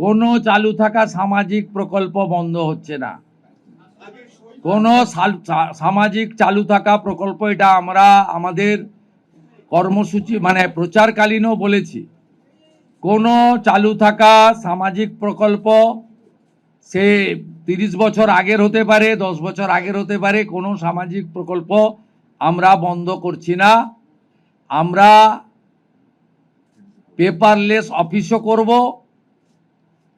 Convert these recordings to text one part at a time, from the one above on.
কোনো চালু থাকা সামাজিক প্রকল্প বন্ধ হচ্ছে না। কোনো সামাজিক চালু থাকা প্রকল্প, এটা আমরা আমাদের কর্মসূচি মানে প্রচারকালীনও বলেছি, কোনো চালু থাকা সামাজিক প্রকল্প সে 30 বছর আগের হতে পারে, 10 বছর আগের হতে পারে, কোনো সামাজিক প্রকল্প আমরা বন্ধ করছি না। আমরা পেপারলেস অফিসও করব,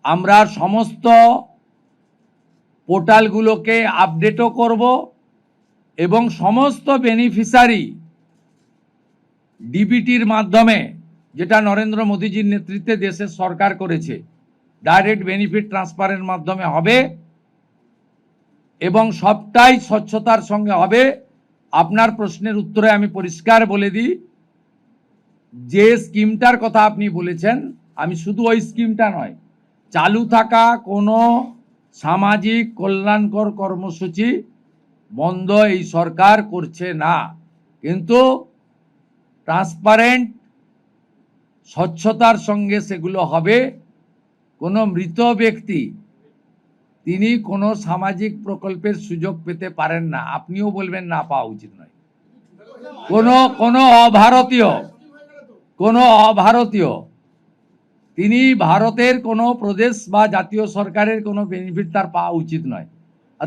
আমরা সমস্ত পোর্টালগুলোকে আপডেটও করব এবং সমস্ত বেনিফিশিয়ারি ডিবিটির মাধ্যমে, যেটা নরেন্দ্র মোদীজির নেতৃত্বে দেশের সরকার করেছে, ডাইরেক্ট বেনিফিট ট্রান্সফারের মাধ্যমে হবে এবং সবটাই স্বচ্ছতার সঙ্গে হবে। আপনার প্রশ্নের উত্তরে আমি পরিষ্কার বলে দিই, যে স্কিমটার কথা আপনি বলেছেন, আমি শুধু ওই স্কিমটা নয়, চালু থাকা কোনো সামাজিক কল্যাণকর কর্মসূচি বন্ধ এই সরকার করছে না, কিন্তু ট্রান্সপারেন্ট স্বচ্ছতার সঙ্গে সেগুলো হবে। কোনো মৃত ব্যক্তি তিনি কোনো সামাজিক প্রকল্পের সুযোগ পেতে পারেন না, আপনিও বলবেন না পাওয়া উচিত নয়। কোনো অভারতীয় তিনি ভারতের কোনো প্রদেশ বা জাতীয় সরকারের কোনো বেনিফিট তার পাওয়া উচিত নয়।